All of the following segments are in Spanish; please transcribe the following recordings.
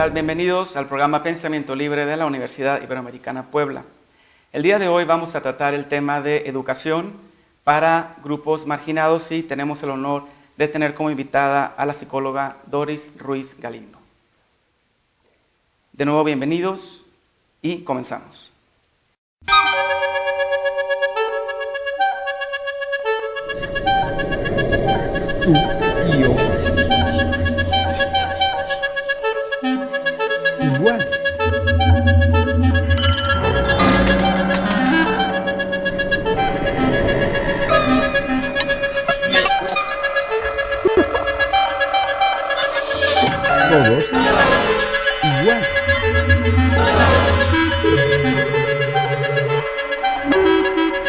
tal? Bienvenidos al programa Pensamiento Libre de la Universidad Iberoamericana Puebla. El día de hoy vamos a tratar el tema de educación para grupos marginados y tenemos el honor de tener como invitada a la psicóloga Doris Ruiz Galindo. De nuevo, bienvenidos y comenzamos. Tú y yo. Igual. Todos igual.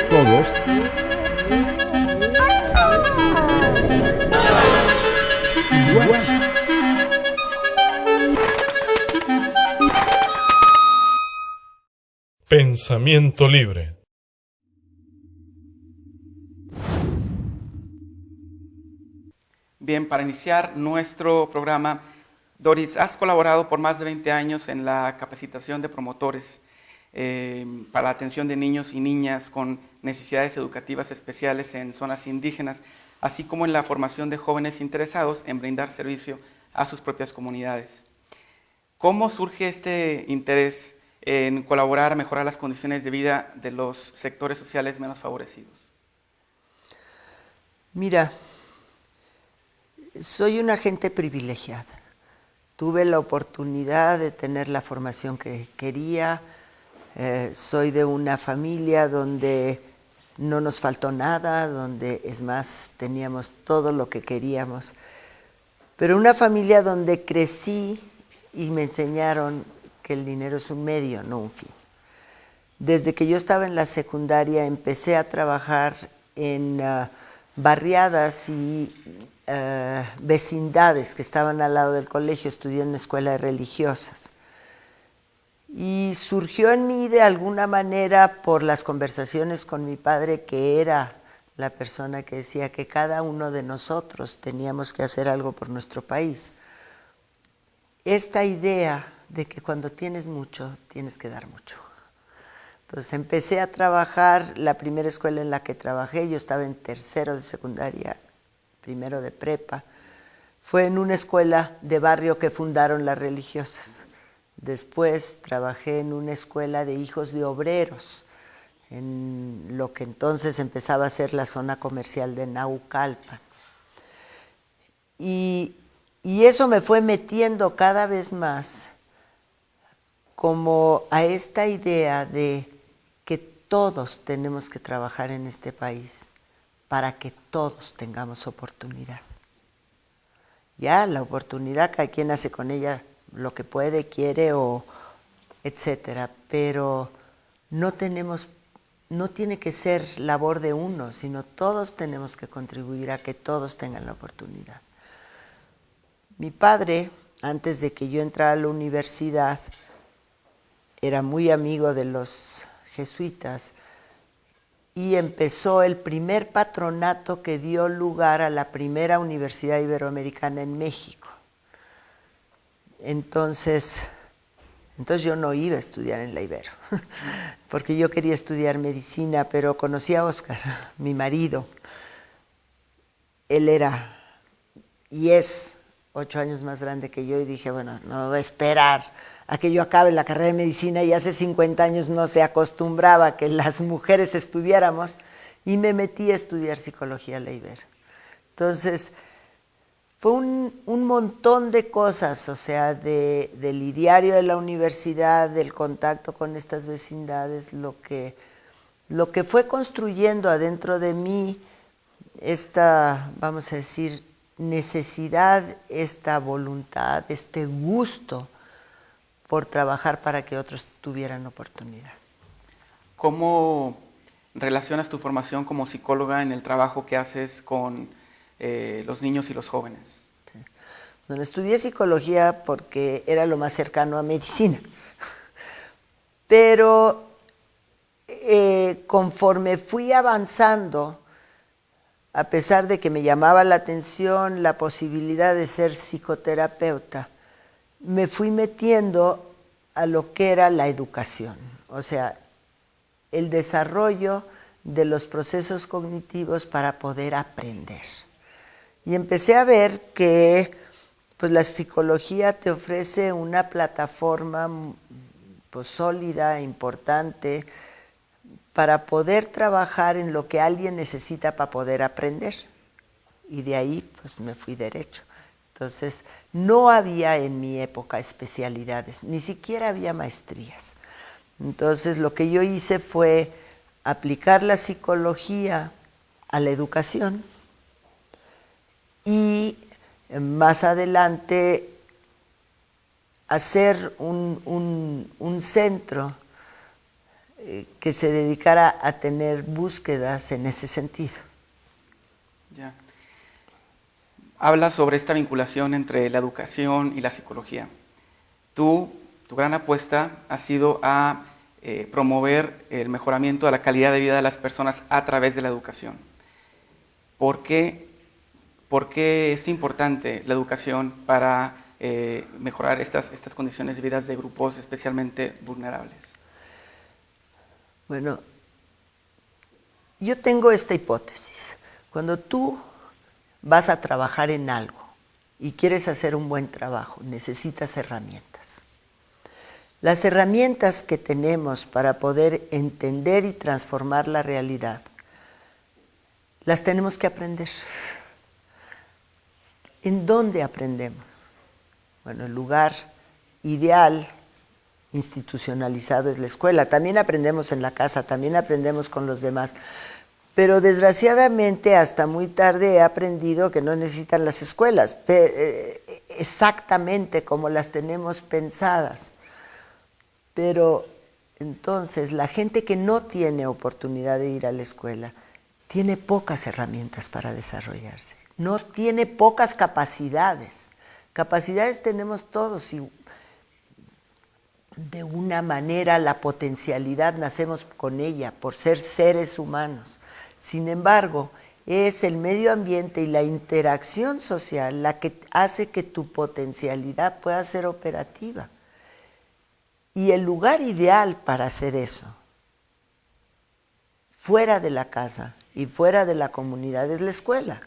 Todos igual. Pensamiento libre. Bien, para iniciar nuestro programa, Doris, has colaborado por más de 20 años en la capacitación de promotores para la atención de niños y niñas con necesidades educativas especiales en zonas indígenas, así como en la formación de jóvenes interesados en brindar servicio a sus propias comunidades. ¿Cómo surge este interés en colaborar a mejorar las condiciones de vida de los sectores sociales menos favorecidos? Mira, soy una gente privilegiada. Tuve la oportunidad de tener la formación que quería. Soy de una familia donde no nos faltó nada, donde es más, teníamos todo lo que queríamos. Pero una familia donde crecí y me enseñaron que el dinero es un medio, no un fin. Desde que yo estaba en la secundaria empecé a trabajar en barriadas y vecindades que estaban al lado del colegio. Estudié en una escuela de religiosas. Y surgió en mí de alguna manera por las conversaciones con mi padre, que era la persona que decía que cada uno de nosotros teníamos que hacer algo por nuestro país. Esta idea de que cuando tienes mucho, tienes que dar mucho. Entonces empecé a trabajar. La primera escuela en la que trabajé, yo estaba en tercero de secundaria, primero de prepa, fue en una escuela de barrio que fundaron las religiosas. Después trabajé en una escuela de hijos de obreros, en lo que entonces empezaba a ser la zona comercial de Naucalpan. Y eso me fue metiendo cada vez más como a esta idea de que todos tenemos que trabajar en este país para que todos tengamos oportunidad. Ya, la oportunidad, cada quien hace con ella lo que puede, quiere o etcétera, pero no tiene que ser labor de uno, sino todos tenemos que contribuir a que todos tengan la oportunidad. Mi padre, antes de que yo entrara a la universidad, era muy amigo de los jesuitas y empezó el primer patronato que dio lugar a la primera universidad iberoamericana en México. Entonces yo no iba a estudiar en la Ibero, porque yo quería estudiar medicina, pero conocí a Óscar, mi marido. Él era y es 8 años más grande que yo y dije, bueno, no voy a esperar a que yo acabe la carrera de medicina, y hace 50 años no se acostumbraba a que las mujeres estudiáramos, y me metí a estudiar psicología a la Ibero. Entonces, fue un montón de cosas, o sea, del ideario de la universidad, del contacto con estas vecindades, lo que fue construyendo adentro de mí esta, vamos a decir, necesidad, esta voluntad, este gusto por trabajar para que otros tuvieran oportunidad. ¿Cómo relacionas tu formación como psicóloga en el trabajo que haces con los niños y los jóvenes? Sí. Bueno, estudié psicología porque era lo más cercano a medicina, pero conforme fui avanzando, a pesar de que me llamaba la atención la posibilidad de ser psicoterapeuta, me fui metiendo a lo que era la educación, o sea, el desarrollo de los procesos cognitivos para poder aprender. Y empecé a ver que pues, la psicología te ofrece una plataforma pues, sólida, importante, para poder trabajar en lo que alguien necesita para poder aprender. Y de ahí pues me fui derecho. Entonces, no había en mi época especialidades, ni siquiera había maestrías. Entonces, lo que yo hice fue aplicar la psicología a la educación y más adelante hacer un centro que se dedicara a tener búsquedas en ese sentido. Ya. Habla sobre esta vinculación entre la educación y la psicología. Tu gran apuesta ha sido a promover el mejoramiento de la calidad de vida de las personas a través de la educación. ¿Por qué es importante la educación para mejorar estas condiciones de vida de grupos especialmente vulnerables? Bueno, yo tengo esta hipótesis. Cuando tú vas a trabajar en algo y quieres hacer un buen trabajo, necesitas herramientas. Las herramientas que tenemos para poder entender y transformar la realidad, las tenemos que aprender. ¿En dónde aprendemos? Bueno, el lugar ideal, institucionalizado es la escuela. También aprendemos en la casa, también aprendemos con los demás. Pero desgraciadamente hasta muy tarde he aprendido que no necesitan las escuelas, exactamente como las tenemos pensadas. Pero entonces la gente que no tiene oportunidad de ir a la escuela tiene pocas herramientas para desarrollarse, no tiene pocas capacidades. Capacidades tenemos todos y de una manera la potencialidad nacemos con ella por ser seres humanos. Sin embargo, es el medio ambiente y la interacción social la que hace que tu potencialidad pueda ser operativa. Y el lugar ideal para hacer eso, fuera de la casa y fuera de la comunidad, es la escuela.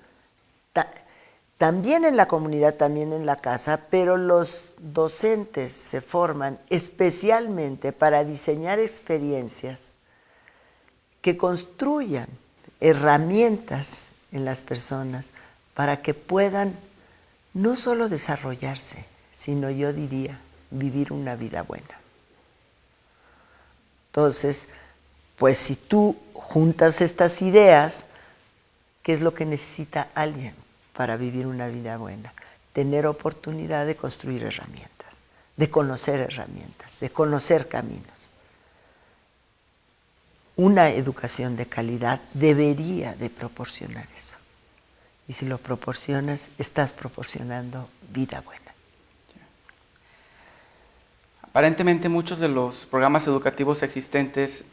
También en la comunidad, también en la casa, pero los docentes se forman especialmente para diseñar experiencias que construyan herramientas en las personas para que puedan no solo desarrollarse, sino yo diría, vivir una vida buena. Entonces, pues si tú juntas estas ideas, ¿qué es lo que necesita alguien para vivir una vida buena? Tener oportunidad de construir herramientas, de conocer caminos. Una educación de calidad debería de proporcionar eso. Y si lo proporcionas, estás proporcionando vida buena. Aparentemente muchos de los programas educativos existentes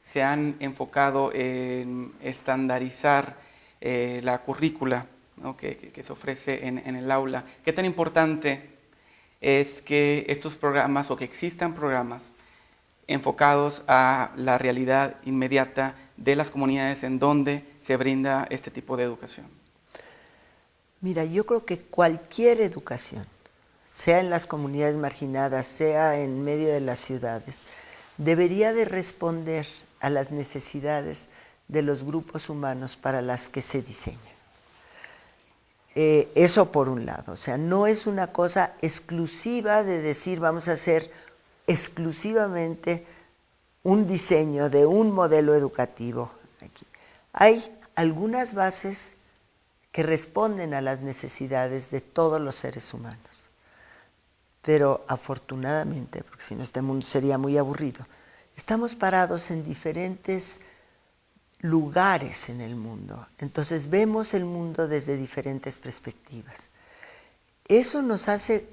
se han enfocado en estandarizar la currícula, ¿no? que se ofrece en el aula. ¿Qué tan importante es que estos programas o que existan programas enfocados a la realidad inmediata de las comunidades en donde se brinda este tipo de educación? Mira, yo creo que cualquier educación, sea en las comunidades marginadas, sea en medio de las ciudades, debería de responder a las necesidades de los grupos humanos para las que se diseña. Eso por un lado, o sea, no es una cosa exclusiva de decir vamos a hacer exclusivamente un diseño de un modelo educativo. Aquí hay algunas bases que responden a las necesidades de todos los seres humanos. Pero afortunadamente, porque si no este mundo sería muy aburrido, estamos parados en diferentes lugares en el mundo. Entonces vemos el mundo desde diferentes perspectivas. Eso nos hace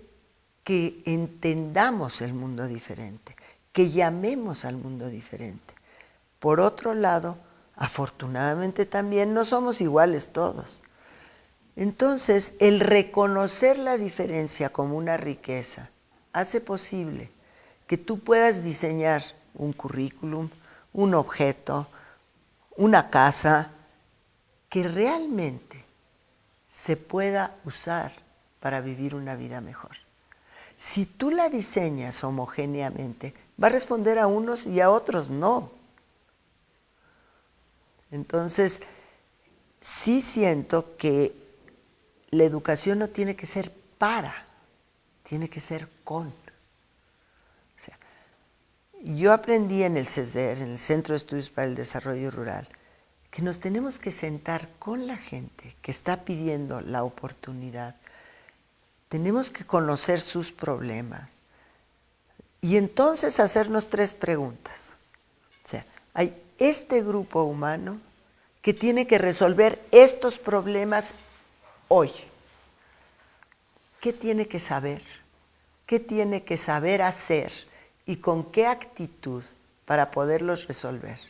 que entendamos el mundo diferente, que llamemos al mundo diferente. Por otro lado, afortunadamente también no somos iguales todos. Entonces, el reconocer la diferencia como una riqueza hace posible que tú puedas diseñar un currículum, un objeto, una casa que realmente se pueda usar para vivir una vida mejor. Si tú la diseñas homogéneamente, va a responder a unos y a otros no. Entonces, sí siento que la educación no tiene que ser para, tiene que ser con. O sea, yo aprendí en el CESDER, en el Centro de Estudios para el Desarrollo Rural, que nos tenemos que sentar con la gente que está pidiendo la oportunidad. Tenemos que conocer sus problemas y entonces hacernos 3 preguntas. O sea, hay este grupo humano que tiene que resolver estos problemas hoy. ¿Qué tiene que saber? ¿Qué tiene que saber hacer? ¿Y con qué actitud para poderlos resolver?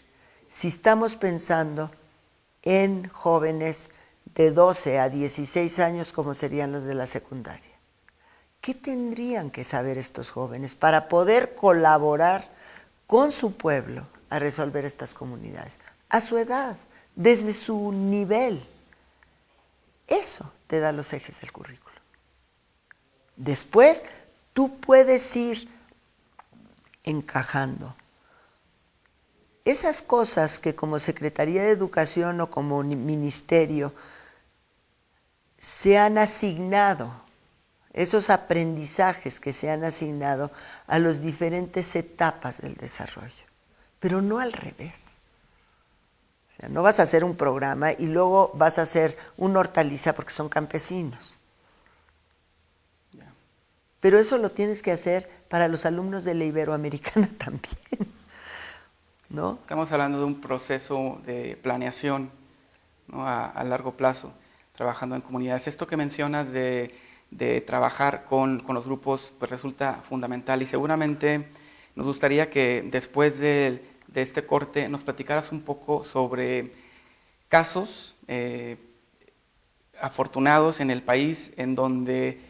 Si estamos pensando en jóvenes de 12 a 16 años como serían los de la secundaria. ¿Qué tendrían que saber estos jóvenes para poder colaborar con su pueblo a resolver estas comunidades? A su edad, desde su nivel. Eso te da los ejes del currículo. Después, tú puedes ir encajando esas cosas que como Secretaría de Educación o como ministerio se han asignado, esos aprendizajes que se han asignado a las diferentes etapas del desarrollo, pero no al revés. O sea, no vas a hacer un programa y luego vas a hacer una hortaliza porque son campesinos. Pero eso lo tienes que hacer para los alumnos de la Iberoamericana también, ¿no? Estamos hablando de un proceso de planeación, ¿no? a largo plazo, trabajando en comunidades. Esto que mencionas de trabajar con los grupos pues resulta fundamental y seguramente nos gustaría que después de este corte nos platicaras un poco sobre casos afortunados en el país en donde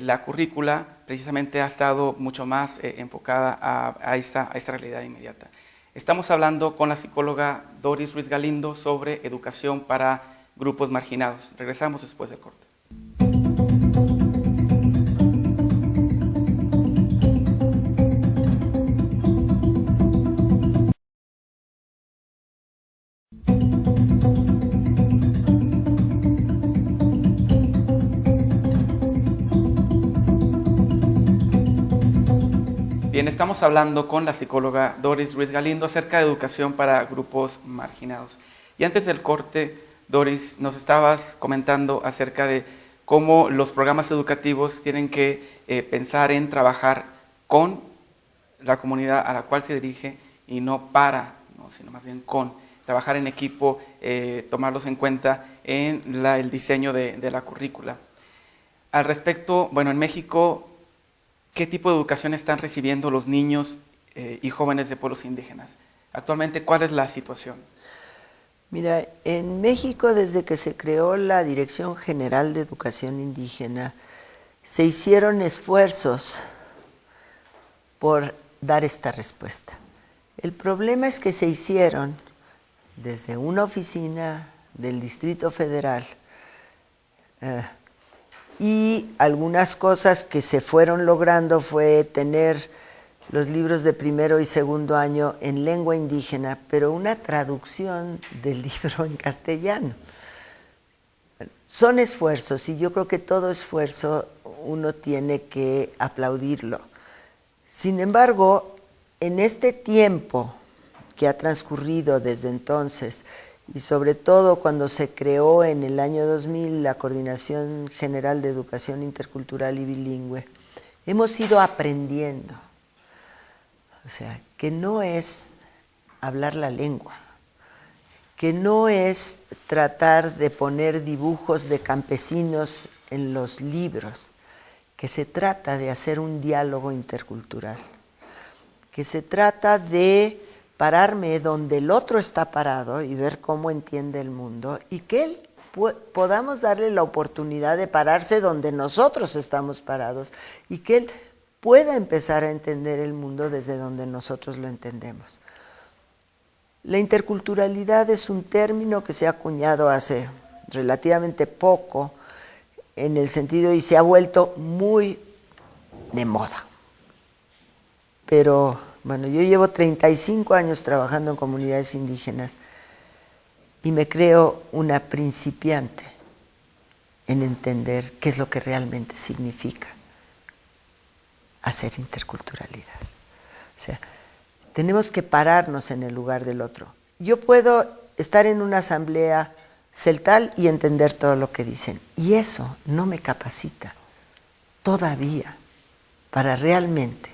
la currícula precisamente ha estado mucho más enfocada a esa realidad inmediata. Estamos hablando con la psicóloga Doris Ruiz Galindo sobre educación para grupos marginados. Regresamos después del corte. Bien, estamos hablando con la psicóloga Doris Ruiz Galindo acerca de educación para grupos marginados. Y antes del corte, Doris, nos estabas comentando acerca de cómo los programas educativos tienen que pensar en trabajar con la comunidad a la cual se dirige y no para, ¿no? Sino más bien con, trabajar en equipo, tomarlos en cuenta en el diseño de la currícula. Al respecto, bueno, en México, ¿qué tipo de educación están recibiendo los niños y jóvenes de pueblos indígenas? Actualmente, ¿cuál es la situación? Mira, en México, desde que se creó la Dirección General de Educación Indígena, se hicieron esfuerzos por dar esta respuesta. El problema es que se hicieron desde una oficina del Distrito Federal y algunas cosas que se fueron logrando fue tener los libros de primero y segundo año en lengua indígena, pero una traducción del libro en castellano. Son esfuerzos y yo creo que todo esfuerzo uno tiene que aplaudirlo. Sin embargo, en este tiempo que ha transcurrido desde entonces, y sobre todo cuando se creó en el año 2000 la Coordinación General de Educación Intercultural y Bilingüe, hemos ido aprendiendo. O sea, que no es hablar la lengua, que no es tratar de poner dibujos de campesinos en los libros, que se trata de hacer un diálogo intercultural, que se trata de pararme donde el otro está parado y ver cómo entiende el mundo y que él podamos darle la oportunidad de pararse donde nosotros estamos parados y que él pueda empezar a entender el mundo desde donde nosotros lo entendemos. La interculturalidad es un término que se ha acuñado hace relativamente poco en el sentido y se ha vuelto muy de moda. Pero bueno, yo llevo 35 años trabajando en comunidades indígenas y me creo una principiante en entender qué es lo que realmente significa hacer interculturalidad. O sea, tenemos que pararnos en el lugar del otro. Yo puedo estar en una asamblea celtal y entender todo lo que dicen, y eso no me capacita todavía para realmente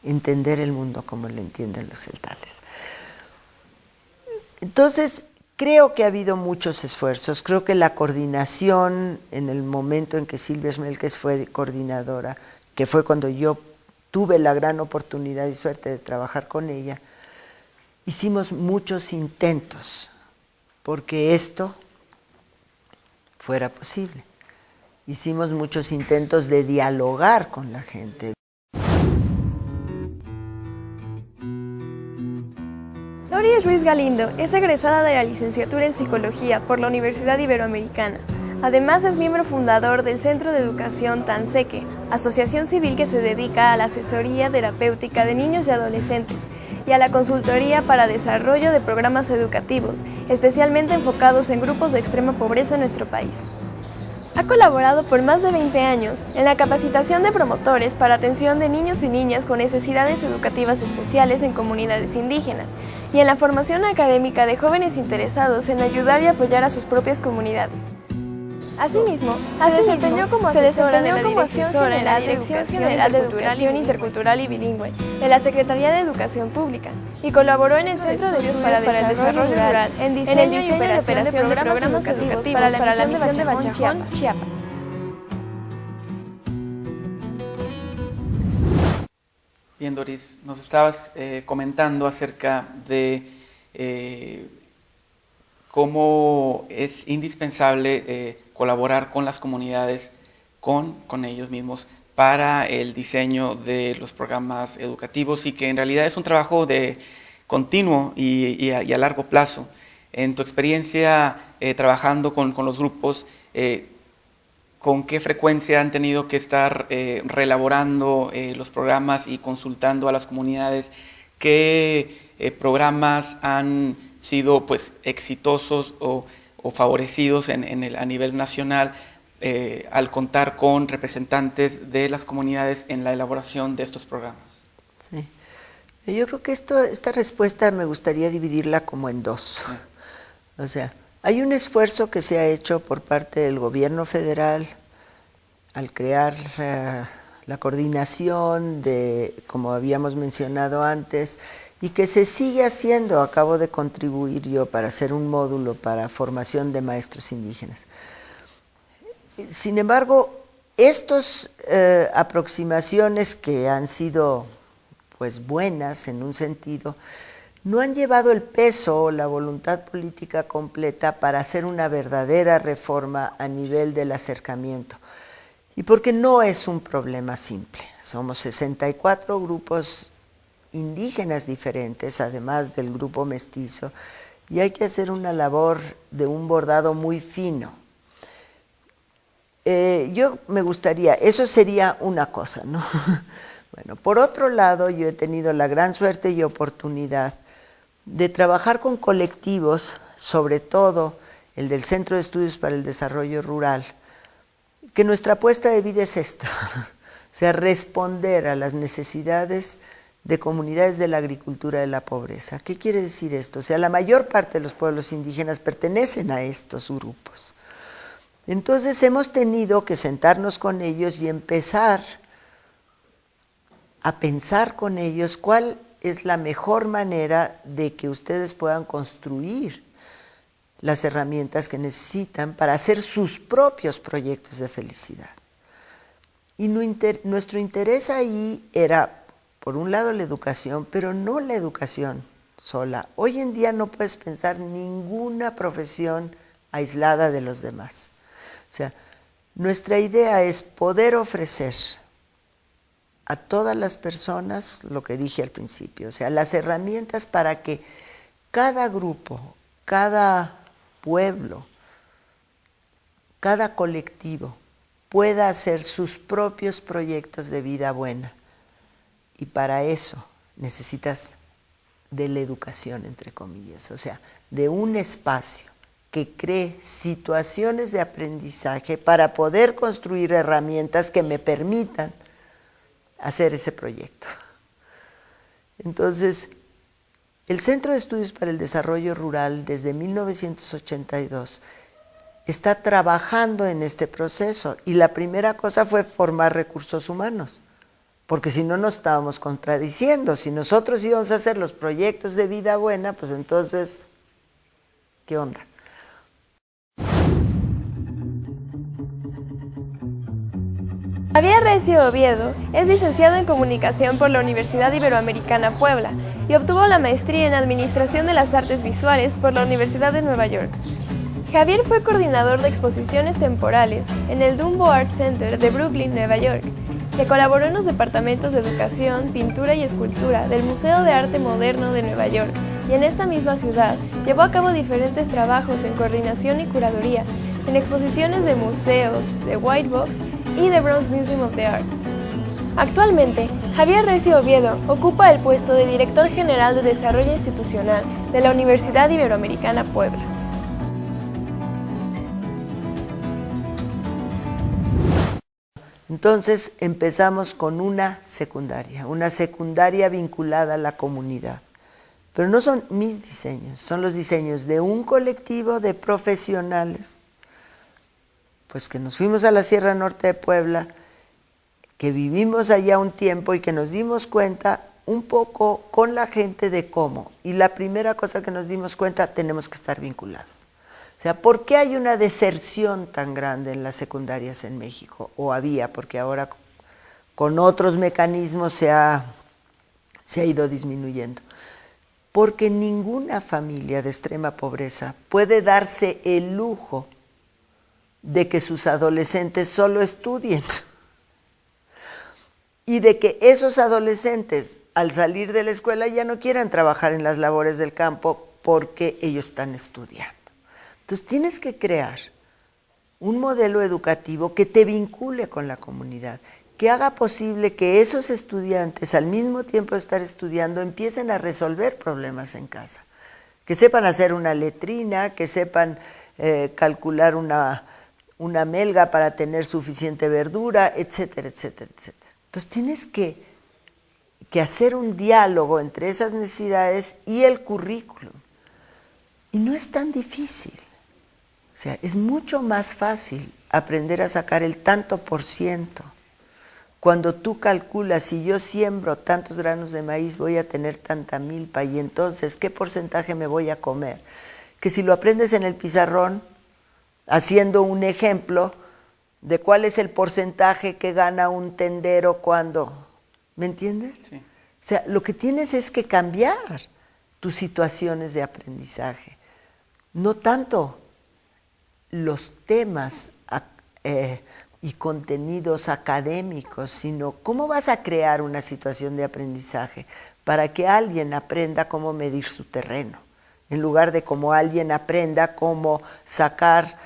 entender el mundo como lo entienden los celtales. Entonces, creo que ha habido muchos esfuerzos, creo que la coordinación en el momento en que Silvia Schmelkes fue coordinadora, que fue cuando yo tuve la gran oportunidad y suerte de trabajar con ella, hicimos muchos intentos porque esto fuera posible. Hicimos muchos intentos de dialogar con la gente. Doris Ruiz Galindo es egresada de la licenciatura en Psicología por la Universidad Iberoamericana. Además es miembro fundador del Centro de Educación Tanseque, asociación civil que se dedica a la asesoría terapéutica de niños y adolescentes y a la consultoría para desarrollo de programas educativos, especialmente enfocados en grupos de extrema pobreza en nuestro país. Ha colaborado por más de 20 años en la capacitación de promotores para atención de niños y niñas con necesidades educativas especiales en comunidades indígenas y en la formación académica de jóvenes interesados en ayudar y apoyar a sus propias comunidades. Asimismo, se desempeñó como asesora de la Dirección General de Educación Intercultural y Bilingüe de la Secretaría de Educación Pública y colaboró en el Centro de Estudios para el Desarrollo Rural en diseño y operación de programas educativos para la misión de Bachajón, Chiapas. Bien, Doris, nos estabas comentando acerca de cómo es indispensable colaborar con las comunidades, con ellos mismos, para el diseño de los programas educativos y que en realidad es un trabajo de continuo y a largo plazo. En tu experiencia trabajando con los grupos, ¿con qué frecuencia han tenido que estar reelaborando los programas y consultando a las comunidades? ¿Qué programas han sido pues exitosos o favorecidos a nivel nacional al contar con representantes de las comunidades en la elaboración de estos programas? Sí. Yo creo que esta respuesta me gustaría dividirla como en dos. Sí. O sea, hay un esfuerzo que se ha hecho por parte del gobierno federal al crear la coordinación de, como habíamos mencionado antes, y que se sigue haciendo. Acabo de contribuir yo para hacer un módulo para formación de maestros indígenas. Sin embargo, estas aproximaciones que han sido pues buenas en un sentido, no han llevado el peso o la voluntad política completa para hacer una verdadera reforma a nivel del acercamiento. Y porque no es un problema simple. Somos 64 grupos indígenas diferentes, además del grupo mestizo, y hay que hacer una labor de un bordado muy fino. Yo me gustaría, eso sería una cosa, ¿no? Bueno, por otro lado, yo he tenido la gran suerte y oportunidad de trabajar con colectivos, sobre todo el del Centro de Estudios para el Desarrollo Rural, que nuestra apuesta de vida es esta, o sea, responder a las necesidades de comunidades de la agricultura de la pobreza. ¿Qué quiere decir esto? O sea, la mayor parte de los pueblos indígenas pertenecen a estos grupos. Entonces hemos tenido que sentarnos con ellos y empezar a pensar con ellos cuál es la mejor manera de que ustedes puedan construir las herramientas que necesitan para hacer sus propios proyectos de felicidad. Y nuestro interés ahí era, por un lado, la educación, pero no la educación sola. Hoy en día no puedes pensar ninguna profesión aislada de los demás. O sea, nuestra idea es poder ofrecer a todas las personas lo que dije al principio, o sea, las herramientas para que cada grupo, cada pueblo, cada colectivo pueda hacer sus propios proyectos de vida buena. Y para eso necesitas de la educación, entre comillas, o sea, de un espacio que cree situaciones de aprendizaje para poder construir herramientas que me permitan hacer ese proyecto. Entonces, el Centro de Estudios para el Desarrollo Rural, desde 1982, está trabajando en este proceso, y la primera cosa fue formar recursos humanos, porque si no nos estábamos contradiciendo. Si nosotros íbamos a hacer los proyectos de vida buena, pues entonces, ¿qué onda? Javier Recio Oviedo es licenciado en Comunicación por la Universidad Iberoamericana Puebla y obtuvo la maestría en Administración de las Artes Visuales por la Universidad de Nueva York. Javier fue coordinador de exposiciones temporales en el Dumbo Art Center de Brooklyn, Nueva York, que colaboró en los departamentos de Educación, Pintura y Escultura del Museo de Arte Moderno de Nueva York, y en esta misma ciudad llevó a cabo diferentes trabajos en coordinación y curaduría en exposiciones de museos, de White Box y de Bronx Museum of the Arts. Actualmente, Javier Recio Oviedo ocupa el puesto de Director General de Desarrollo Institucional de la Universidad Iberoamericana Puebla. Entonces empezamos con una secundaria vinculada a la comunidad. Pero no son mis diseños, son los diseños de un colectivo de profesionales, pues que nos fuimos a la Sierra Norte de Puebla, que vivimos allá un tiempo y que nos dimos cuenta un poco con la gente de cómo. Y la primera cosa que nos dimos cuenta, tenemos que estar vinculados. O sea, ¿por qué hay una deserción tan grande en las secundarias en México? O había, porque ahora con otros mecanismos se ha ido disminuyendo. Porque ninguna familia de extrema pobreza puede darse el lujo de que sus adolescentes solo estudien. Y de que esos adolescentes, al salir de la escuela, ya no quieran trabajar en las labores del campo porque ellos están estudiando. Entonces tienes que crear un modelo educativo que te vincule con la comunidad, que haga posible que esos estudiantes, al mismo tiempo de estar estudiando, empiecen a resolver problemas en casa, que sepan hacer una letrina, que sepan calcular una melga para tener suficiente verdura, etcétera, etcétera, etcétera. Entonces tienes que hacer un diálogo entre esas necesidades y el currículum. Y no es tan difícil. O sea, es mucho más fácil aprender a sacar el tanto por ciento. Cuando tú calculas, si yo siembro tantos granos de maíz, voy a tener tanta milpa, y entonces, ¿qué porcentaje me voy a comer? Que si lo aprendes en el pizarrón, haciendo un ejemplo de cuál es el porcentaje que gana un tendero cuando, ¿me entiendes? Sí. O sea, lo que tienes es que cambiar tus situaciones de aprendizaje, no tanto los temas y contenidos académicos, sino cómo vas a crear una situación de aprendizaje para que alguien aprenda cómo medir su terreno, en lugar de cómo alguien aprenda cómo sacar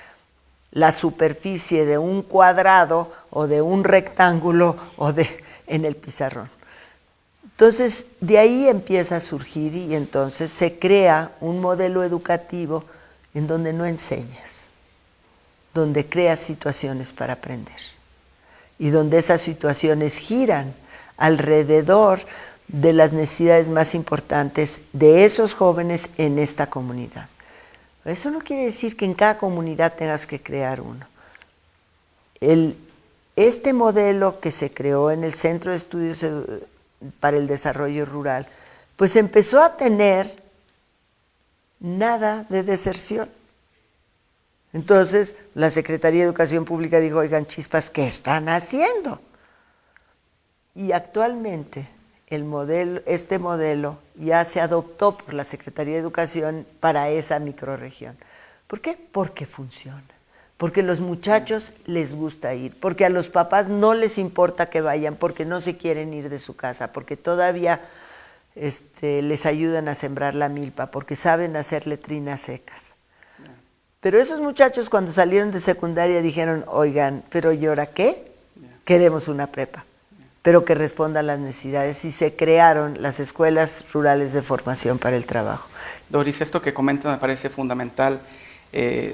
la superficie de un cuadrado o de un rectángulo en el pizarrón. Entonces, de ahí empieza a surgir, y entonces se crea un modelo educativo en donde no enseñas, donde creas situaciones para aprender, y donde esas situaciones giran alrededor de las necesidades más importantes de esos jóvenes en esta comunidad. Pero eso no quiere decir que en cada comunidad tengas que crear uno. Este modelo que se creó en el Centro de Estudios para el Desarrollo Rural, pues empezó a tener nada de deserción. Entonces, la Secretaría de Educación Pública dijo, oigan, chispas, ¿qué están haciendo? Y actualmente este modelo ya se adoptó por la Secretaría de Educación para esa microrregión. ¿Por qué? Porque funciona. Porque los muchachos les gusta ir, porque a los papás no les importa que vayan, porque no se quieren ir de su casa, porque todavía les ayudan a sembrar la milpa, porque saben hacer letrinas secas. Pero esos muchachos cuando salieron de secundaria dijeron, oigan, ¿pero y ahora qué? Queremos una prepa, pero que responda a las necesidades, y se crearon las escuelas rurales de formación para el trabajo. Doris, esto que comentas me parece fundamental,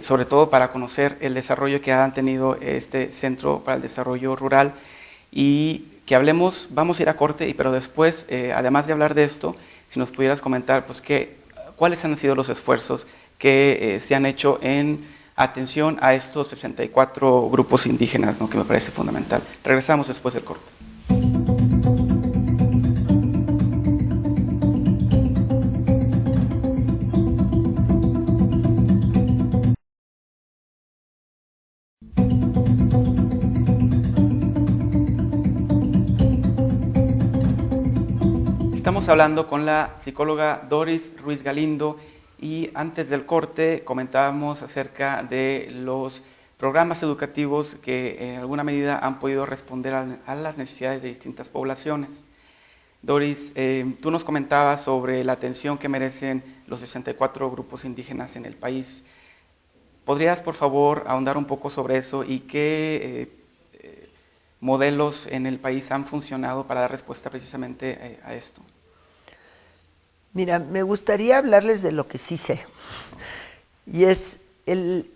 sobre todo para conocer el desarrollo que han tenido este Centro para el Desarrollo Rural, y que hablemos, vamos a ir a corte, pero después, además de hablar de esto, si nos pudieras comentar pues, cuáles han sido los esfuerzos que se han hecho en atención a estos 64 grupos indígenas, ¿no? Que me parece fundamental. Regresamos después del corte. Estamos hablando con la psicóloga Doris Ruiz Galindo, y antes del corte comentábamos acerca de los programas educativos que en alguna medida han podido responder a las necesidades de distintas poblaciones. Doris, tú nos comentabas sobre la atención que merecen los 64 grupos indígenas en el país. ¿Podrías, por favor, ahondar un poco sobre eso y qué modelos en el país han funcionado para dar respuesta precisamente a esto? Mira, me gustaría hablarles de lo que sí sé, y es el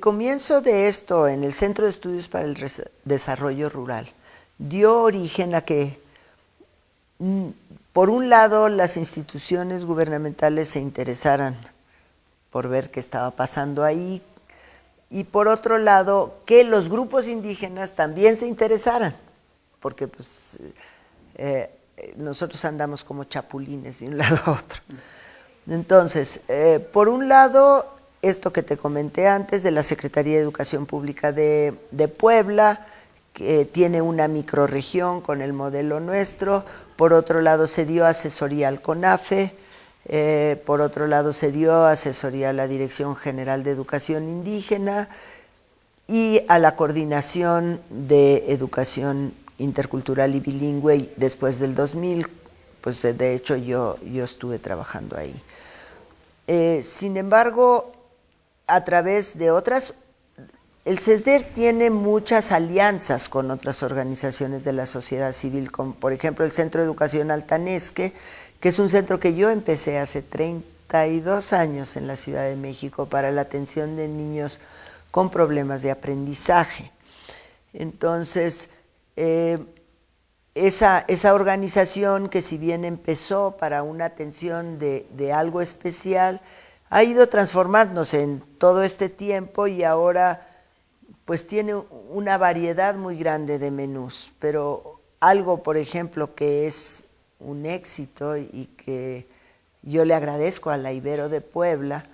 comienzo de esto en el Centro de Estudios para el Desarrollo Rural. Dio origen a que, por un lado, las instituciones gubernamentales se interesaran por ver qué estaba pasando ahí, y por otro lado, que los grupos indígenas también se interesaran, porque pues nosotros andamos como chapulines de un lado a otro. Entonces, por un lado, esto que te comenté antes de la Secretaría de Educación Pública de Puebla, que tiene una microrregión con el modelo nuestro. Por otro lado, se dio asesoría al CONAFE. Por otro lado, se dio asesoría a la Dirección General de Educación Indígena y a la Coordinación de Educación Intercultural y Bilingüe. Y después del 2000, pues de hecho yo estuve trabajando ahí. Sin embargo, a través de otras, el CESDER tiene muchas alianzas con otras organizaciones de la sociedad civil, como por ejemplo el Centro de Educación Altanesque, que es un centro que yo empecé hace 32 años en la Ciudad de México para la atención de niños con problemas de aprendizaje. Entonces, esa organización, que si bien empezó para una atención de algo especial, ha ido transformándose en todo este tiempo y ahora pues tiene una variedad muy grande de menús. Pero algo, por ejemplo, que es un éxito y que yo le agradezco a la Ibero de Puebla,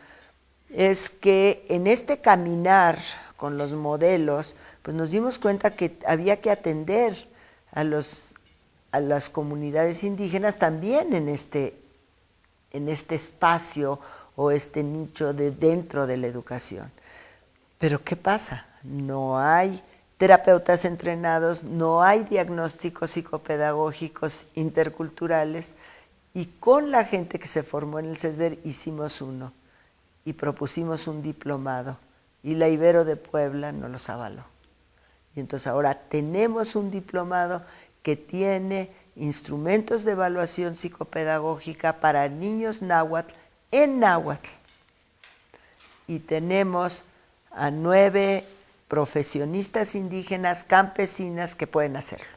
es que en este caminar con los modelos, pues nos dimos cuenta que había que atender a las comunidades indígenas también en este espacio o este nicho dentro de la educación. Pero ¿qué pasa? No hay terapeutas entrenados, no hay diagnósticos psicopedagógicos interculturales, y con la gente que se formó en el CESDER hicimos uno y propusimos un diplomado, y la Ibero de Puebla nos los avaló. Y entonces ahora tenemos un diplomado que tiene instrumentos de evaluación psicopedagógica para niños náhuatl en náhuatl, y tenemos a 9 profesionistas indígenas campesinas que pueden hacerlo.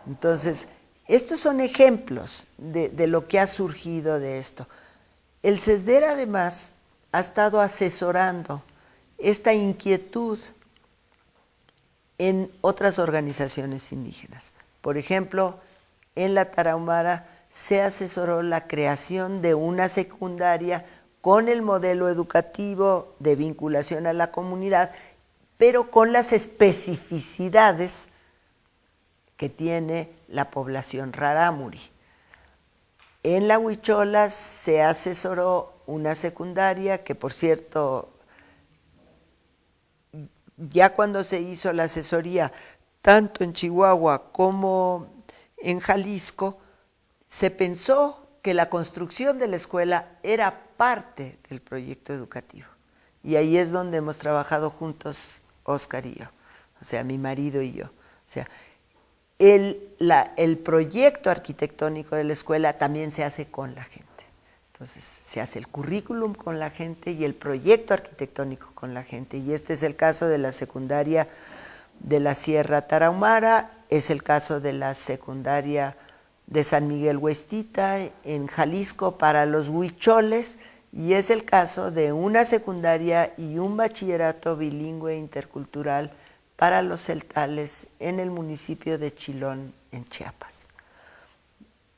Entonces, estos son ejemplos de lo que ha surgido de esto. El CESDER además ha estado asesorando esta inquietud en otras organizaciones indígenas. Por ejemplo, en la Tarahumara se asesoró la creación de una secundaria con el modelo educativo de vinculación a la comunidad, pero con las especificidades que tiene la población rarámuri. En la Huichola se asesoró una secundaria que, por cierto, ya cuando se hizo la asesoría, tanto en Chihuahua como en Jalisco, se pensó que la construcción de la escuela era parte del proyecto educativo. Y ahí es donde hemos trabajado juntos Óscar y yo, o sea, mi marido y yo. O sea, el proyecto arquitectónico de la escuela también se hace con la gente. Entonces, se hace el currículum con la gente y el proyecto arquitectónico con la gente. Y este es el caso de la secundaria de la Sierra Tarahumara, es el caso de la secundaria de San Miguel Huestita en Jalisco para los huicholes, y es el caso de una secundaria y un bachillerato bilingüe intercultural para los celtales en el municipio de Chilón, en Chiapas.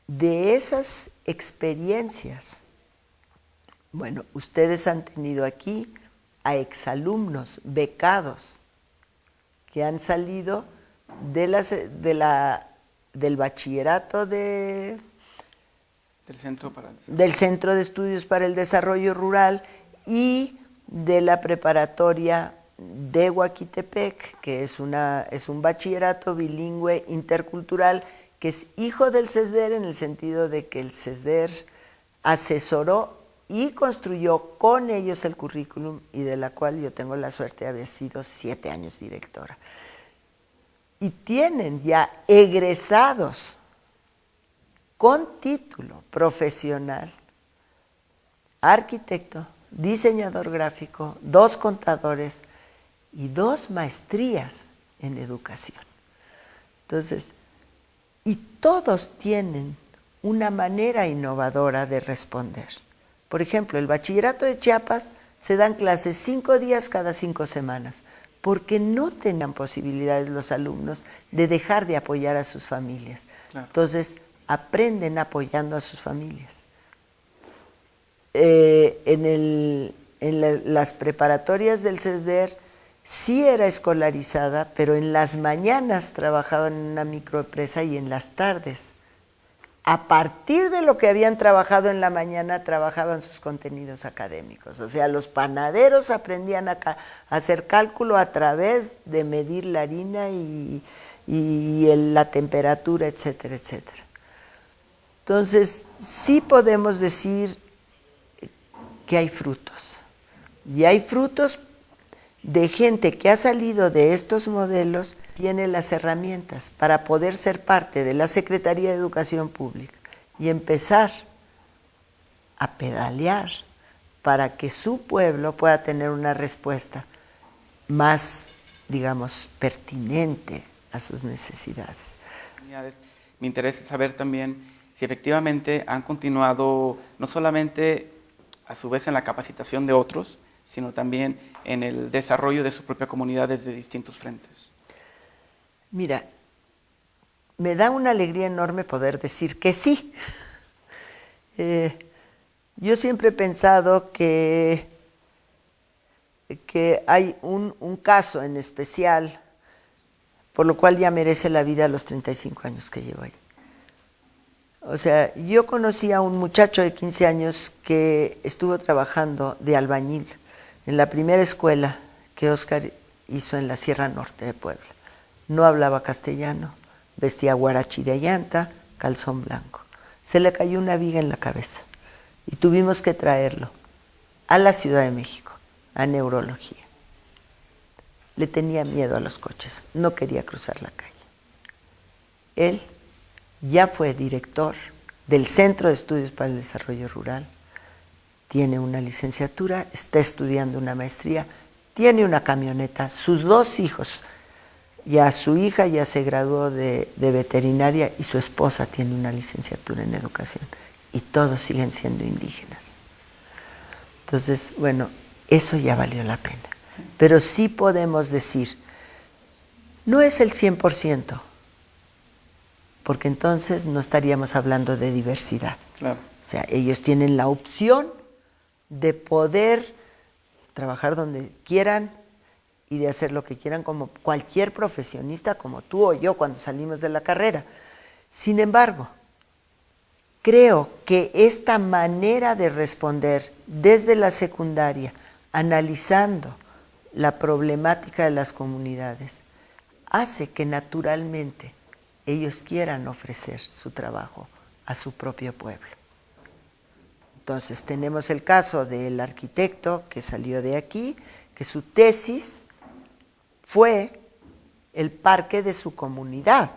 De esas experiencias, bueno, ustedes han tenido aquí a exalumnos becados que han salido del bachillerato del Centro de Estudios para el Desarrollo Rural y de la preparatoria de Huaquitepec, que es un bachillerato bilingüe intercultural que es hijo del CESDER, en el sentido de que el CESDER asesoró y construyó con ellos el currículum, y de la cual yo tengo la suerte de haber sido 7 años directora. Y tienen ya egresados con título profesional, arquitecto, diseñador gráfico, 2 contadores y 2 maestrías en educación. Entonces, y todos tienen una manera innovadora de responder. Por ejemplo, el bachillerato de Chiapas se dan clases 5 días cada 5 semanas, porque no tenían posibilidades los alumnos de dejar de apoyar a sus familias. Claro. Entonces, aprenden apoyando a sus familias. Las preparatorias del CESDER sí era escolarizada, pero en las mañanas trabajaban en una microempresa y en las tardes, a partir de lo que habían trabajado en la mañana, trabajaban sus contenidos académicos. O sea, los panaderos aprendían a hacer cálculo a través de medir la harina y la temperatura, etcétera, etcétera. Entonces, sí podemos decir que hay frutos. Y hay frutos de gente que ha salido de estos modelos, tiene las herramientas para poder ser parte de la Secretaría de Educación Pública y empezar a pedalear para que su pueblo pueda tener una respuesta más, digamos, pertinente a sus necesidades. Me interesa saber también si efectivamente han continuado no solamente a su vez en la capacitación de otros, sino también en el desarrollo de su propia comunidad desde distintos frentes. Mira, me da una alegría enorme poder decir que sí. Yo siempre he pensado que hay un caso en especial, por lo cual ya merece la vida a los 35 años que llevo ahí. O sea, yo conocí a un muchacho de 15 años que estuvo trabajando de albañil en la primera escuela que Óscar hizo en la Sierra Norte de Puebla. No hablaba castellano, vestía guarachi de llanta, calzón blanco. Se le cayó una viga en la cabeza y tuvimos que traerlo a la Ciudad de México, a neurología. Le tenía miedo a los coches, no quería cruzar la calle. Él ya fue director del Centro de Estudios para el Desarrollo Rural, tiene una licenciatura, está estudiando una maestría, tiene una camioneta, sus 2 hijos, ya su hija ya se graduó de veterinaria y su esposa tiene una licenciatura en educación y todos siguen siendo indígenas. Entonces, bueno, eso ya valió la pena. Pero sí podemos decir, no es el 100%, porque entonces no estaríamos hablando de diversidad. Claro. O sea, ellos tienen la opción de poder trabajar donde quieran y de hacer lo que quieran como cualquier profesionista, como tú o yo cuando salimos de la carrera. Sin embargo, creo que esta manera de responder desde la secundaria, analizando la problemática de las comunidades, hace que naturalmente ellos quieran ofrecer su trabajo a su propio pueblo. Entonces tenemos el caso del arquitecto que salió de aquí, que su tesis fue el parque de su comunidad.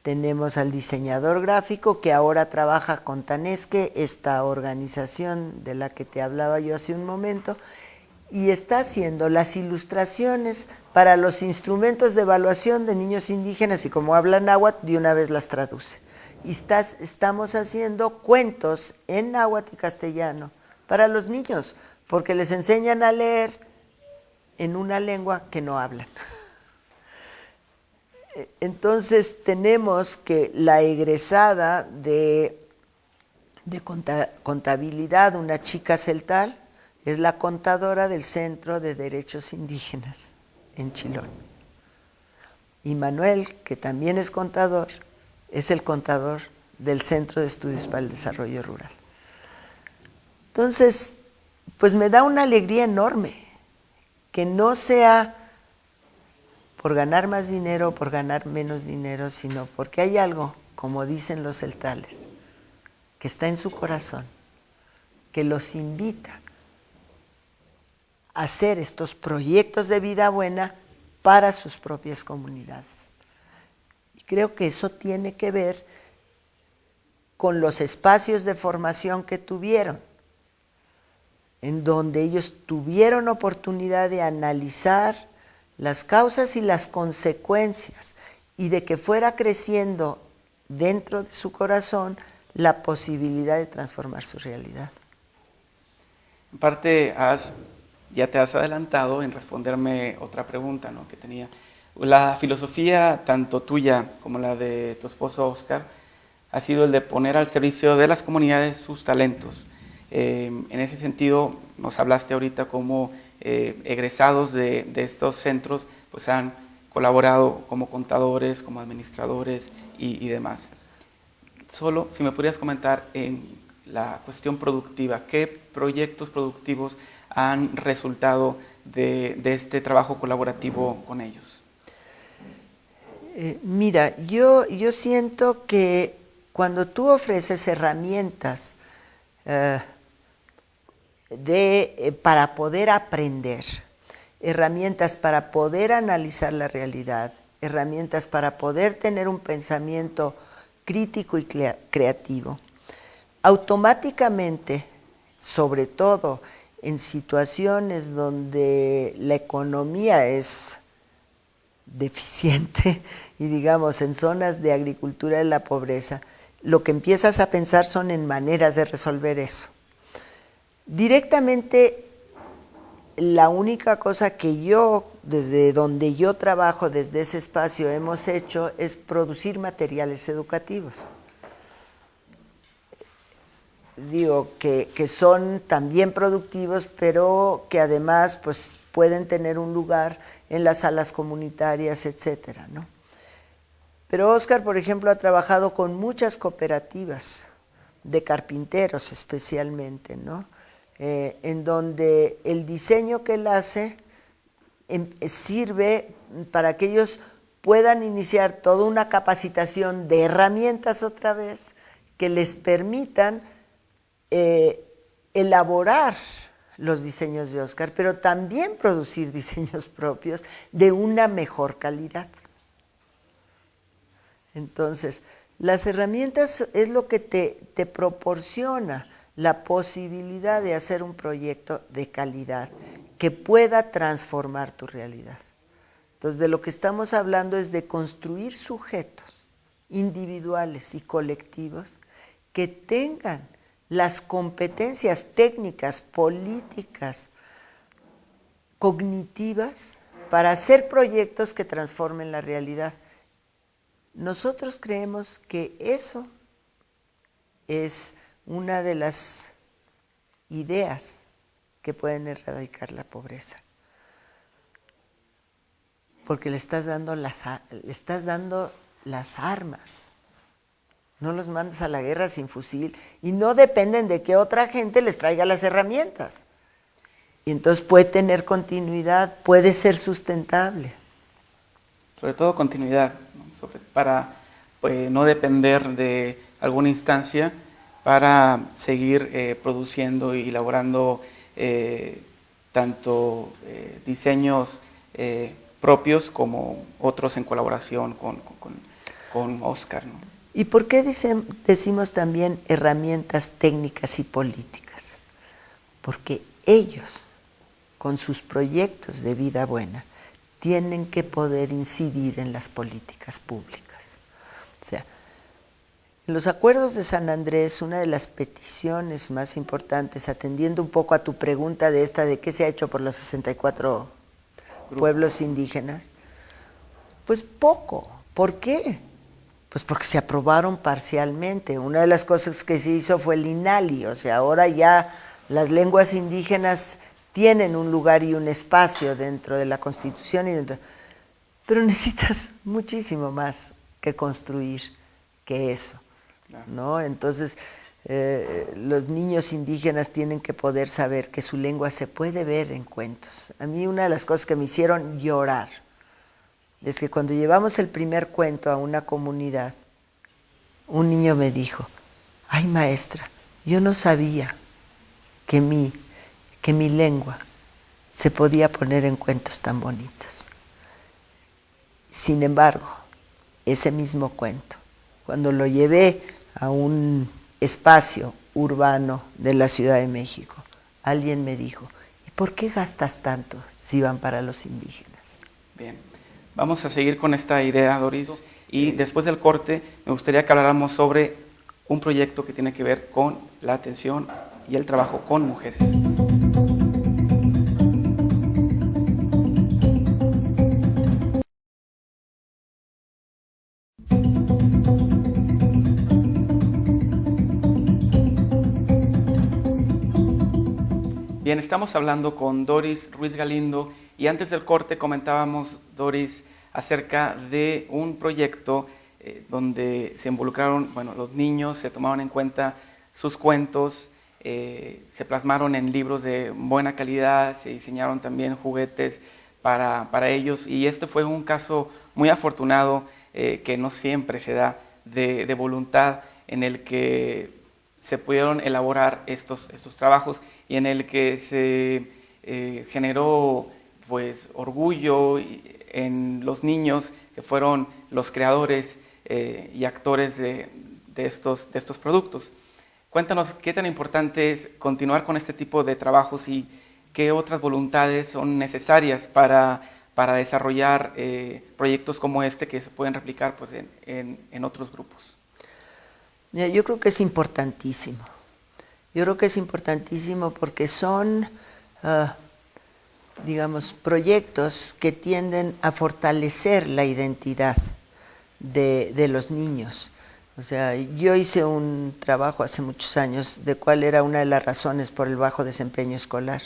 Tenemos al diseñador gráfico que ahora trabaja con Tanesque, esta organización de la que te hablaba yo hace un momento, y está haciendo las ilustraciones para los instrumentos de evaluación de niños indígenas, y como hablan náhuatl, de una vez las traduce. Y estamos haciendo cuentos en náhuatl y castellano para los niños, porque les enseñan a leer en una lengua que no hablan. Entonces tenemos que la egresada de contabilidad, una chica celtal, es la contadora del Centro de Derechos Indígenas en Chilón. Y Manuel, que también es contador, es el contador del Centro de Estudios para el Desarrollo Rural. Entonces, pues me da una alegría enorme que no sea por ganar más dinero o por ganar menos dinero, sino porque hay algo, como dicen los celtales, que está en su corazón, que los invita a hacer estos proyectos de vida buena para sus propias comunidades. Y creo que eso tiene que ver con los espacios de formación que tuvieron, en donde ellos tuvieron oportunidad de analizar las causas y las consecuencias, y de que fuera creciendo dentro de su corazón la posibilidad de transformar su realidad. En parte ya te has adelantado en responderme otra pregunta, ¿no?, que tenía. La filosofía, tanto tuya como la de tu esposo Oscar, ha sido el de poner al servicio de las comunidades sus talentos. En ese sentido, nos hablaste ahorita cómo egresados de estos centros pues han colaborado como contadores, como administradores y demás. Solo si me podrías comentar en la cuestión productiva, ¿qué proyectos productivos han resultado de este trabajo colaborativo con ellos? Mira, yo siento que cuando tú ofreces herramientas para poder aprender, herramientas para poder analizar la realidad, herramientas para poder tener un pensamiento crítico y creativo, automáticamente, sobre todo en situaciones donde la economía es deficiente y digamos en zonas de agricultura de la pobreza, lo que empiezas a pensar son en maneras de resolver eso. Directamente, la única cosa que yo, desde donde yo trabajo, desde ese espacio hemos hecho, es producir materiales educativos. Digo, que son también productivos, pero que además pues, pueden tener un lugar en las salas comunitarias, etcétera, ¿no? Pero Oscar, por ejemplo, ha trabajado con muchas cooperativas, de carpinteros especialmente, ¿no? En donde el diseño que él hace sirve para que ellos puedan iniciar toda una capacitación de herramientas otra vez que les permitan elaborar los diseños de Oscar, pero también producir diseños propios de una mejor calidad. Entonces, las herramientas es lo que te proporciona la posibilidad de hacer un proyecto de calidad que pueda transformar tu realidad. Entonces, de lo que estamos hablando es de construir sujetos individuales y colectivos que tengan las competencias técnicas, políticas, cognitivas para hacer proyectos que transformen la realidad. Nosotros creemos que eso es una de las ideas que pueden erradicar la pobreza. Porque le estás dando las armas, no los mandas a la guerra sin fusil y no dependen de que otra gente les traiga las herramientas. Y entonces puede tener continuidad, puede ser sustentable. Sobre todo continuidad, ¿no? Para no depender de alguna instancia, para seguir produciendo y elaborando tanto diseños propios como otros en colaboración con Oscar, ¿no? ¿Y por qué decimos también herramientas técnicas y políticas? Porque ellos, con sus proyectos de vida buena, tienen que poder incidir en las políticas públicas. O sea, en los acuerdos de San Andrés, una de las peticiones más importantes, atendiendo un poco a tu pregunta de qué se ha hecho por los 64 pueblos indígenas, pues poco. ¿Por qué? Pues porque se aprobaron parcialmente. Una de las cosas que se hizo fue el INALI, o sea, ahora ya las lenguas indígenas tienen un lugar y un espacio dentro de la Constitución, pero necesitas muchísimo más que construir que eso, ¿no? Entonces, los niños indígenas tienen que poder saber que su lengua se puede ver en cuentos. A mí una de las cosas que me hicieron llorar es que cuando llevamos el primer cuento a una comunidad, un niño me dijo, ay maestra, yo no sabía que mi lengua se podía poner en cuentos tan bonitos. Sin embargo, ese mismo cuento, cuando lo llevé a un espacio urbano de la Ciudad de México, alguien me dijo, ¿y por qué gastas tanto si van para los indígenas? Bien, vamos a seguir con esta idea, Doris, y después del corte me gustaría que habláramos sobre un proyecto que tiene que ver con la atención y el trabajo con mujeres. Bien, estamos hablando con Doris Ruiz Galindo y antes del corte comentábamos, Doris, acerca de un proyecto donde se involucraron, los niños, se tomaron en cuenta sus cuentos, se plasmaron en libros de buena calidad, se diseñaron también juguetes para ellos y este fue un caso muy afortunado que no siempre se da de voluntad en el que se pudieron elaborar estos trabajos y en el que se generó pues orgullo en los niños que fueron los creadores y actores de estos productos. Cuéntanos qué tan importante es continuar con este tipo de trabajos y qué otras voluntades son necesarias para desarrollar proyectos como este que se pueden replicar pues, en otros grupos. Mira, yo creo que es importantísimo. Yo creo que es importantísimo porque son, proyectos que tienden a fortalecer la identidad de los niños. O sea, yo hice un trabajo hace muchos años de cuál era una de las razones por el bajo desempeño escolar.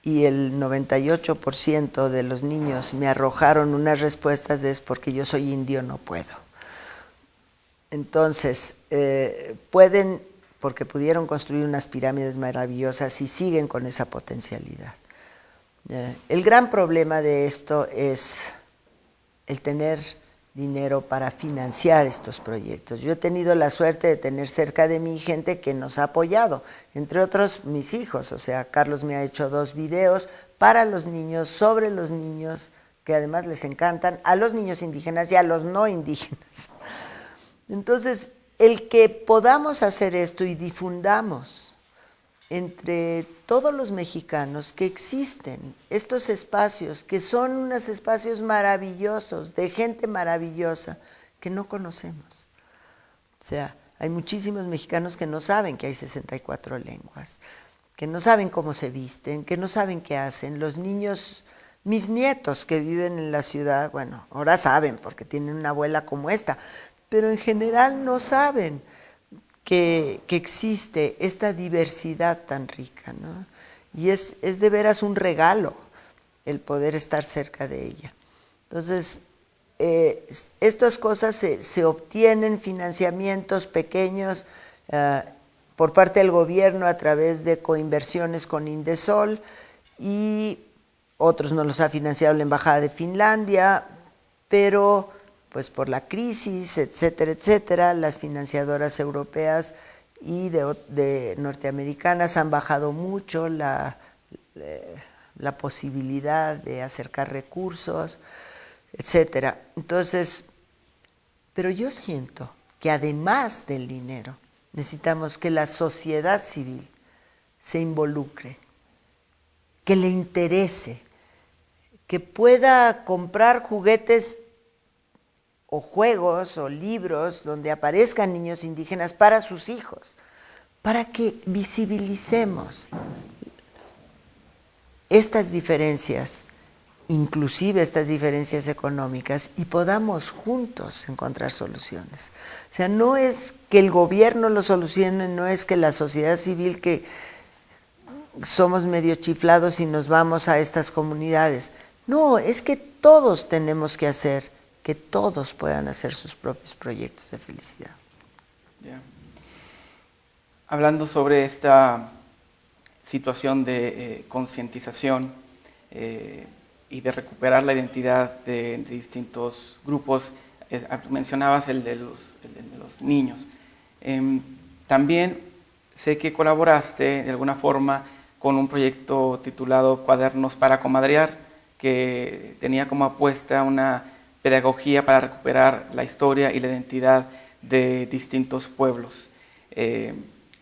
Y el 98% de los niños me arrojaron unas respuestas de es porque yo soy indio, no puedo. Entonces, pueden, porque pudieron construir unas pirámides maravillosas y siguen con esa potencialidad. El gran problema de esto es el tener dinero para financiar estos proyectos. Yo he tenido la suerte de tener cerca de mí gente que nos ha apoyado, entre otros mis hijos, o sea, Carlos me ha hecho 2 videos para los niños, sobre los niños, que además les encantan, a los niños indígenas y a los no indígenas. Entonces, el que podamos hacer esto y difundamos entre todos los mexicanos que existen estos espacios, que son unos espacios maravillosos, de gente maravillosa, que no conocemos. O sea, hay muchísimos mexicanos que no saben que hay 64 lenguas, que no saben cómo se visten, que no saben qué hacen. Los niños, mis nietos que viven en la ciudad, bueno, ahora saben porque tienen una abuela como esta, pero en general no saben que existe esta diversidad tan rica, ¿no? Y es de veras un regalo el poder estar cerca de ella. Entonces, estas cosas se obtienen financiamientos pequeños por parte del gobierno a través de coinversiones con Indesol, y otros nos los ha financiado la Embajada de Finlandia, pero pues por la crisis, etcétera, etcétera, las financiadoras europeas y de norteamericanas han bajado mucho la posibilidad de acercar recursos, etcétera. Entonces, pero yo siento que además del dinero, necesitamos que la sociedad civil se involucre, que le interese, que pueda comprar juguetes o juegos o libros donde aparezcan niños indígenas para sus hijos, para que visibilicemos estas diferencias, inclusive estas diferencias económicas, y podamos juntos encontrar soluciones. O sea, no es que el gobierno lo solucione, no es que la sociedad civil, que somos medio chiflados y nos vamos a estas comunidades. No, es que todos tenemos que hacer que todos puedan hacer sus propios proyectos de felicidad. Yeah. Hablando sobre esta situación de concientización y de recuperar la identidad de distintos grupos, mencionabas el de los niños. También sé que colaboraste de alguna forma con un proyecto titulado Cuadernos para Comadrear, que tenía como apuesta una pedagogía para recuperar la historia y la identidad de distintos pueblos.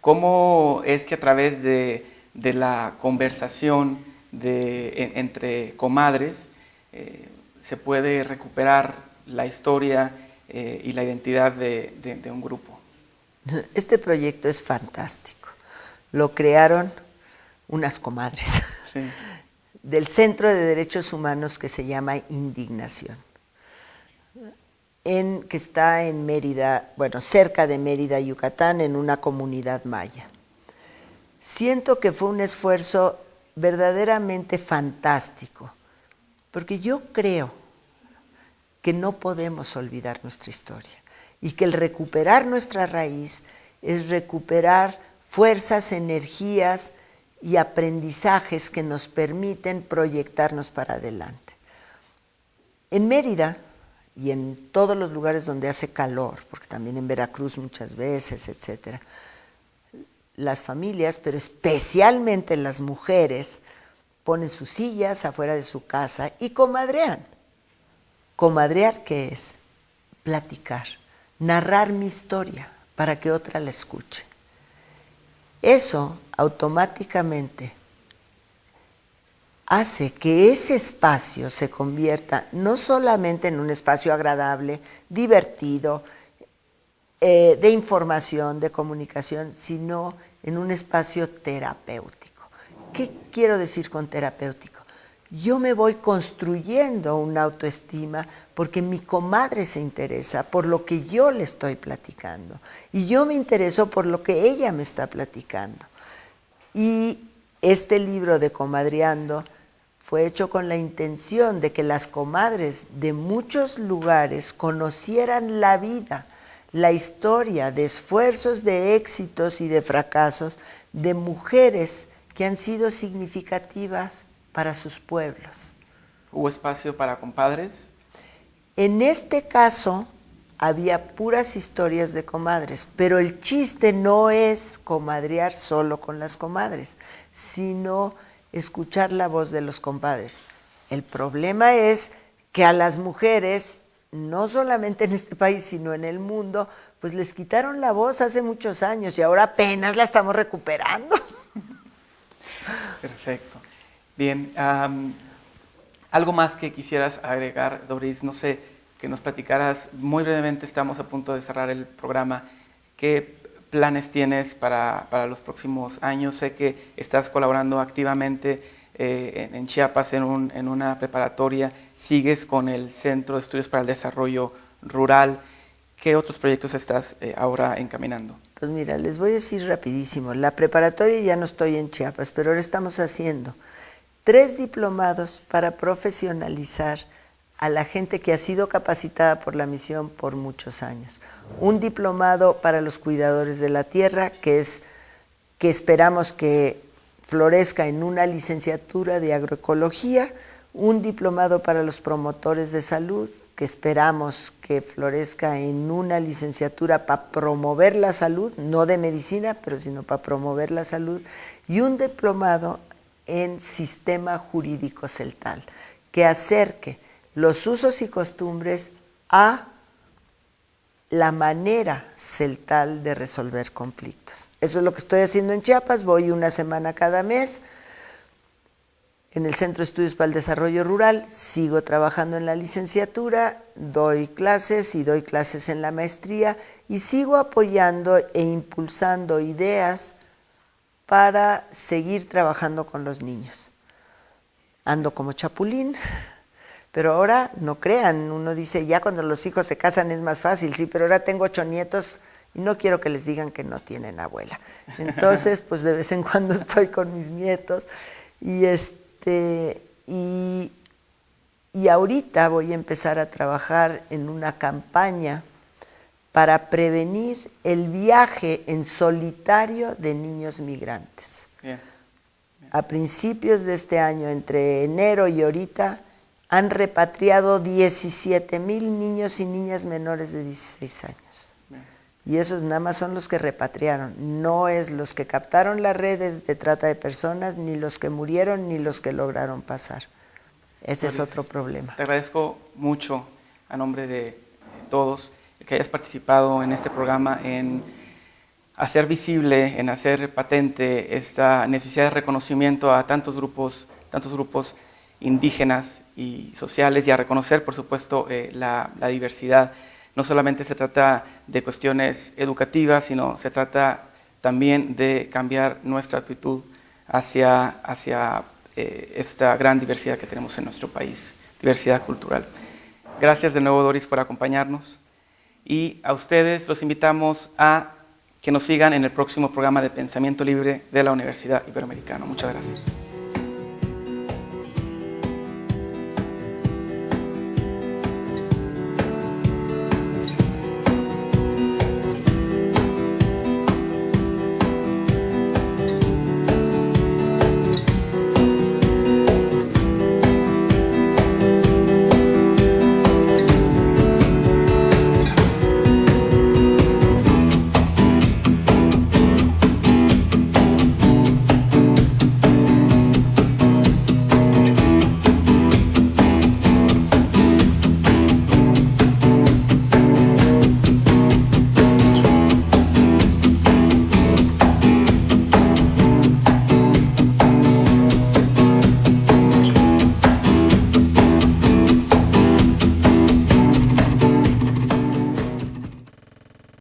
¿Cómo es que a través de la conversación entre comadres se puede recuperar la historia y la identidad de un grupo? Este proyecto es fantástico. Lo crearon unas comadres Sí. del Centro de Derechos Humanos que se llama Indignación, que está en Mérida, bueno, cerca de Mérida, Yucatán, en una comunidad maya. Siento que fue un esfuerzo verdaderamente fantástico, porque yo creo que no podemos olvidar nuestra historia y que el recuperar nuestra raíz es recuperar fuerzas, energías y aprendizajes que nos permiten proyectarnos para adelante. En Mérida y en todos los lugares donde hace calor, porque también en Veracruz muchas veces, etcétera, las familias, pero especialmente las mujeres, ponen sus sillas afuera de su casa y comadrean. ¿Comadrear qué es? Platicar, narrar mi historia para que otra la escuche. Eso automáticamente hace que ese espacio se convierta no solamente en un espacio agradable, divertido, de información, de comunicación, sino en un espacio terapéutico. ¿Qué quiero decir con terapéutico? Yo me voy construyendo una autoestima porque mi comadre se interesa por lo que yo le estoy platicando y yo me intereso por lo que ella me está platicando. Y este libro de Comadreando fue hecho con la intención de que las comadres de muchos lugares conocieran la vida, la historia de esfuerzos, de éxitos y de fracasos de mujeres que han sido significativas para sus pueblos. ¿Hubo espacio para compadres? En este caso había puras historias de comadres, pero el chiste no es comadrear solo con las comadres, sino escuchar la voz de los compadres. El problema es que a las mujeres, no solamente en este país, sino en el mundo, pues les quitaron la voz hace muchos años y ahora apenas la estamos recuperando. Perfecto. Bien, algo más que quisieras agregar, Doris, no sé, que nos platicaras muy brevemente, estamos a punto de cerrar el programa. ¿Qué planes tienes para los próximos años? Sé que estás colaborando activamente en Chiapas en una preparatoria, sigues con el Centro de Estudios para el Desarrollo Rural. ¿Qué otros proyectos estás ahora encaminando? Pues mira, les voy a decir rapidísimo. La preparatoria ya no estoy en Chiapas, pero ahora estamos haciendo 3 diplomados para profesionalizar a la gente que ha sido capacitada por la misión por muchos años. Un diplomado para los cuidadores de la tierra, que esperamos que florezca en una licenciatura de agroecología, un diplomado para los promotores de salud, que esperamos que florezca en una licenciatura para promover la salud, no de medicina, pero sino para promover la salud, y un diplomado en sistema jurídico celtal, que acerque los usos y costumbres a la manera celtal de resolver conflictos. Eso es lo que estoy haciendo en Chiapas, voy una semana cada mes. En el Centro de Estudios para el Desarrollo Rural sigo trabajando en la licenciatura, doy clases y doy clases en la maestría y sigo apoyando e impulsando ideas para seguir trabajando con los niños. Ando como chapulín, pero ahora no crean, uno dice ya cuando los hijos se casan es más fácil, sí, pero ahora tengo 8 nietos y no quiero que les digan que no tienen abuela. Entonces, pues de vez en cuando estoy con mis nietos y ahorita voy a empezar a trabajar en una campaña para prevenir el viaje en solitario de niños migrantes. Bien. A principios de este año, entre enero y ahorita, han repatriado 17,000 niños y niñas menores de 16 años. Bien. Y esos nada más son los que repatriaron, no es los que captaron las redes de trata de personas, ni los que murieron, ni los que lograron pasar. Ese es otro problema. Te agradezco mucho a nombre de todos que hayas participado en este programa, en hacer visible, en hacer patente esta necesidad de reconocimiento a tantos grupos indígenas y sociales, y a reconocer, por supuesto, la diversidad. No solamente se trata de cuestiones educativas, sino se trata también de cambiar nuestra actitud hacia esta gran diversidad que tenemos en nuestro país, diversidad cultural. Gracias de nuevo, Doris, por acompañarnos. Y a ustedes los invitamos a que nos sigan en el próximo programa de Pensamiento Libre de la Universidad Iberoamericana. Muchas gracias.